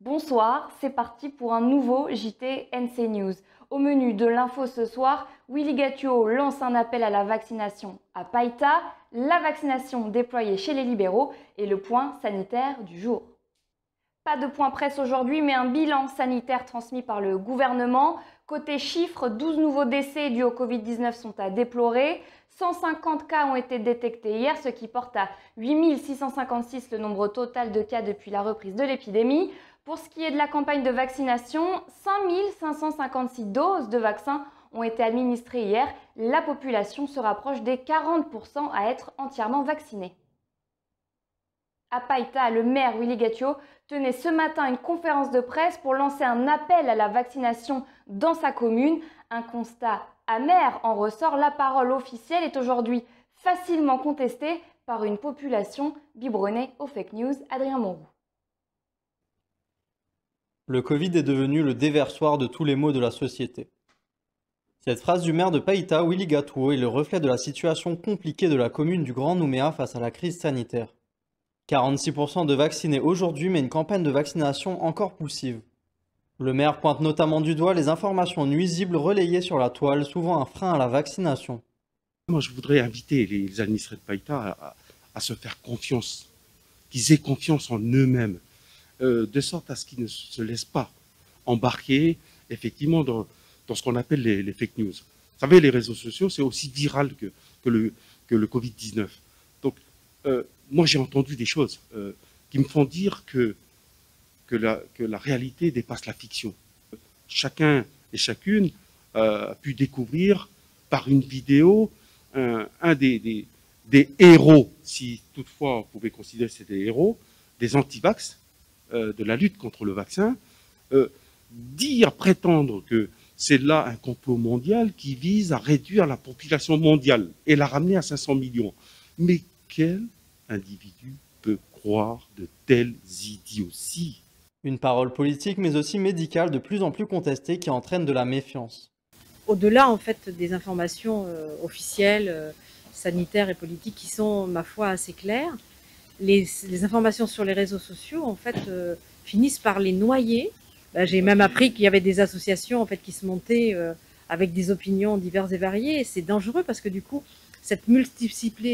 Bonsoir, c'est parti pour un nouveau JT NC News. Au menu de l'info ce soir, Willy Gattuo lance un appel à la vaccination à Païta, la vaccination déployée chez les libéraux et le point sanitaire du jour. Pas de point presse aujourd'hui, mais un bilan sanitaire transmis par le gouvernement. Côté chiffres, 12 nouveaux décès dus au Covid-19 sont à déplorer. 150 cas ont été détectés hier, ce qui porte à 8 656 le nombre total de cas depuis la reprise de l'épidémie. Pour ce qui est de la campagne de vaccination, 5 556 doses de vaccins ont été administrées hier. La population se rapproche des 40% à être entièrement vaccinée. À Païta, le maire Willy Gattuo tenait ce matin une conférence de presse pour lancer un appel à la vaccination dans sa commune. Un constat amer en ressort, la parole officielle est aujourd'hui facilement contestée par une population biberonnée aux fake news. Adrien Monroux. Le Covid est devenu le déversoir de tous les maux de la société. Cette phrase du maire de Païta, Willy Gattuo, est le reflet de la situation compliquée de la commune du Grand Nouméa face à la crise sanitaire. 46% de vaccinés aujourd'hui, mais une campagne de vaccination encore poussive. Le maire pointe notamment du doigt les informations nuisibles relayées sur la toile, souvent un frein à la vaccination. Moi, je voudrais inviter les administrés de Païta à se faire confiance, qu'ils aient confiance en eux-mêmes, de sorte à ce qu'ils ne se laissent pas embarquer, effectivement, dans ce qu'on appelle les fake news. Vous savez, les réseaux sociaux, c'est aussi viral que le Covid-19. Donc, moi, j'ai entendu des choses qui me font dire que la réalité dépasse la fiction. Chacun et chacune a pu découvrir par une vidéo un des héros, si toutefois on pouvait considérer que c'était des héros, des anti-vax, de la lutte contre le vaccin, prétendre que c'est là un complot mondial qui vise à réduire la population mondiale et la ramener à 500 millions. Mais quel individu peut croire de telles idioties? Une parole politique mais aussi médicale de plus en plus contestée qui entraîne de la méfiance. Au-delà en fait des informations officielles, sanitaires et politiques qui sont, ma foi, assez claires, les informations sur les réseaux sociaux en fait finissent par les noyer. J'ai même appris qu'il y avait des associations en fait qui se montaient avec des opinions diverses et variées. C'est dangereux parce que du coup, cette multiple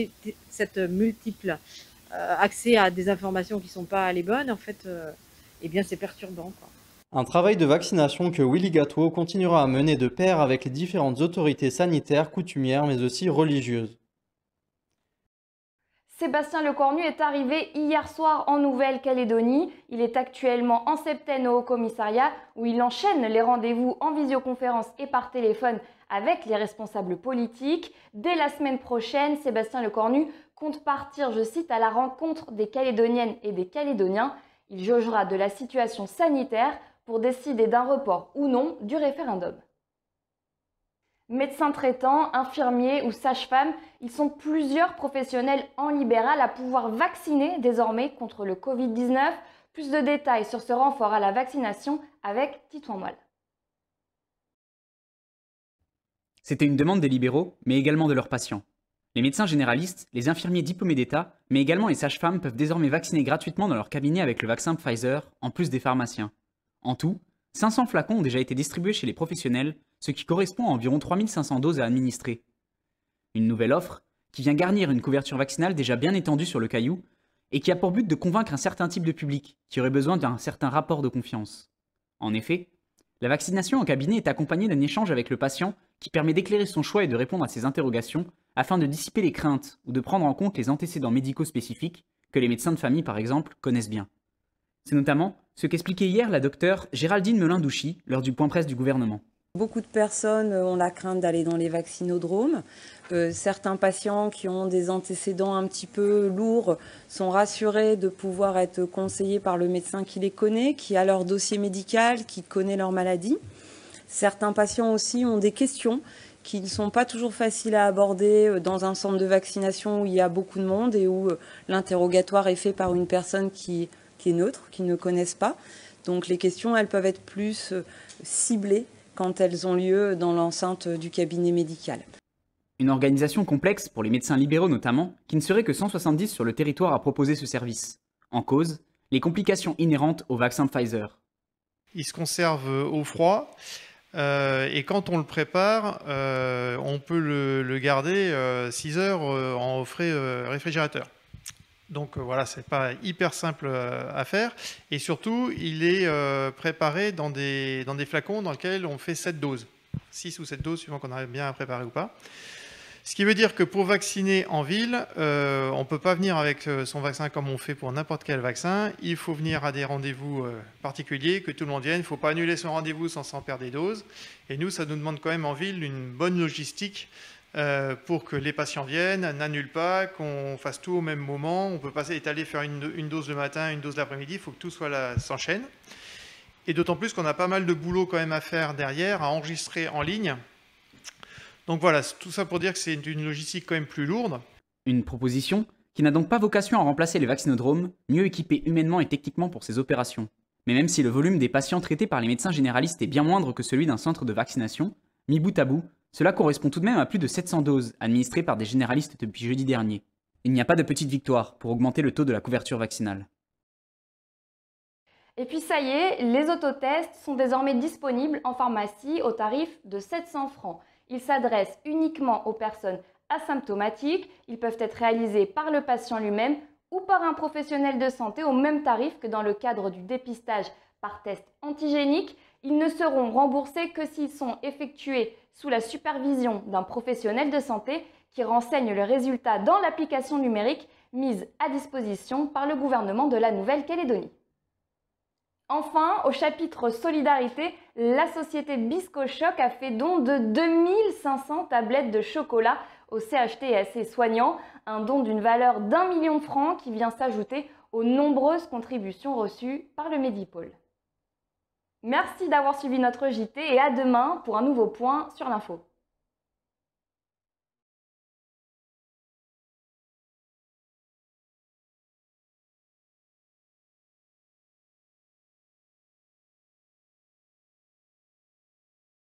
accès à des informations qui ne sont pas les bonnes, en fait, eh bien c'est perturbant, quoi. Un travail de vaccination que Willy Gattuo continuera à mener de pair avec les différentes autorités sanitaires, coutumières, mais aussi religieuses. Sébastien Lecornu est arrivé hier soir en Nouvelle-Calédonie. Il est actuellement en Septène au Haut-Commissariat où il enchaîne les rendez-vous en visioconférence et par téléphone avec les responsables politiques. Dès la semaine prochaine, Sébastien Lecornu compte partir, je cite, à la rencontre des Calédoniennes et des Calédoniens. Il jaugera de la situation sanitaire pour décider d'un report ou non du référendum. Médecins traitants, infirmiers ou sages-femmes, ils sont plusieurs professionnels en libéral à pouvoir vacciner désormais contre le Covid-19. Plus de détails sur ce renfort à la vaccination avec Titouan Moelle. C'était une demande des libéraux, mais également de leurs patients. Les médecins généralistes, les infirmiers diplômés d'État, mais également les sages-femmes peuvent désormais vacciner gratuitement dans leur cabinet avec le vaccin Pfizer, en plus des pharmaciens. En tout, 500 flacons ont déjà été distribués chez les professionnels, ce qui correspond à environ 3500 doses à administrer. Une nouvelle offre, qui vient garnir une couverture vaccinale déjà bien étendue sur le Caillou, et qui a pour but de convaincre un certain type de public, qui aurait besoin d'un certain rapport de confiance. En effet, la vaccination en cabinet est accompagnée d'un échange avec le patient qui permet d'éclairer son choix et de répondre à ses interrogations, afin de dissiper les craintes ou de prendre en compte les antécédents médicaux spécifiques que les médecins de famille, par exemple, connaissent bien. C'est notamment ce qu'expliquait hier la docteure Géraldine Melin-Douchy lors du point presse du gouvernement. Beaucoup de personnes ont la crainte d'aller dans les vaccinodromes. Certains patients qui ont des antécédents un petit peu lourds sont rassurés de pouvoir être conseillés par le médecin qui les connaît, qui a leur dossier médical, qui connaît leur maladie. Certains patients aussi ont des questions qui ne sont pas toujours faciles à aborder dans un centre de vaccination où il y a beaucoup de monde et où l'interrogatoire est fait par une personne qui est neutre, qui ne connaissent pas. Donc les questions, elles peuvent être plus ciblées quand elles ont lieu dans l'enceinte du cabinet médical. Une organisation complexe pour les médecins libéraux notamment, qui ne serait que 170 sur le territoire à proposer ce service. En cause, les complications inhérentes au vaccin Pfizer. Il se conserve au froid et quand on le prépare, on peut le garder 6 heures en frais réfrigérateur. Donc voilà, c'est pas hyper simple à faire. Et surtout, il est préparé dans des flacons dans lesquels on fait 7 doses. 6 ou 7 doses, suivant qu'on arrive bien à préparer ou pas. Ce qui veut dire que pour vacciner en ville, on ne peut pas venir avec son vaccin comme on fait pour n'importe quel vaccin. Il faut venir à des rendez-vous particuliers, que tout le monde vienne. Il ne faut pas annuler son rendez-vous sans s'en perdre des doses. Et nous, ça nous demande quand même en ville une bonne logistique pour que les patients viennent, n'annulent pas, qu'on fasse tout au même moment. On ne peut pas étaler faire une dose le matin, une dose l'après-midi. Il faut que tout soit là, s'enchaîne. Et d'autant plus qu'on a pas mal de boulot quand même à faire derrière, à enregistrer en ligne. Donc voilà, tout ça pour dire que c'est une logistique quand même plus lourde. Une proposition qui n'a donc pas vocation à remplacer les vaccinodromes, mieux équipés humainement et techniquement pour ces opérations. Mais même si le volume des patients traités par les médecins généralistes est bien moindre que celui d'un centre de vaccination, mis bout à bout, cela correspond tout de même à plus de 700 doses administrées par des généralistes depuis jeudi dernier. Il n'y a pas de petite victoire pour augmenter le taux de la couverture vaccinale. Et puis ça y est, les autotests sont désormais disponibles en pharmacie au tarif de 700 francs. Ils s'adressent uniquement aux personnes asymptomatiques. Ils peuvent être réalisés par le patient lui-même ou par un professionnel de santé au même tarif que dans le cadre du dépistage par test antigénique. Ils ne seront remboursés que s'ils sont effectués sous la supervision d'un professionnel de santé qui renseigne le résultat dans l'application numérique mise à disposition par le gouvernement de la Nouvelle-Calédonie. Enfin, au chapitre Solidarité, la société Biscochoc a fait don de 2500 tablettes de chocolat au CHTSC soignants, un don d'une valeur d'1 million de francs qui vient s'ajouter aux nombreuses contributions reçues par le Medipôle. Merci d'avoir suivi notre JT et à demain pour un nouveau point sur l'info.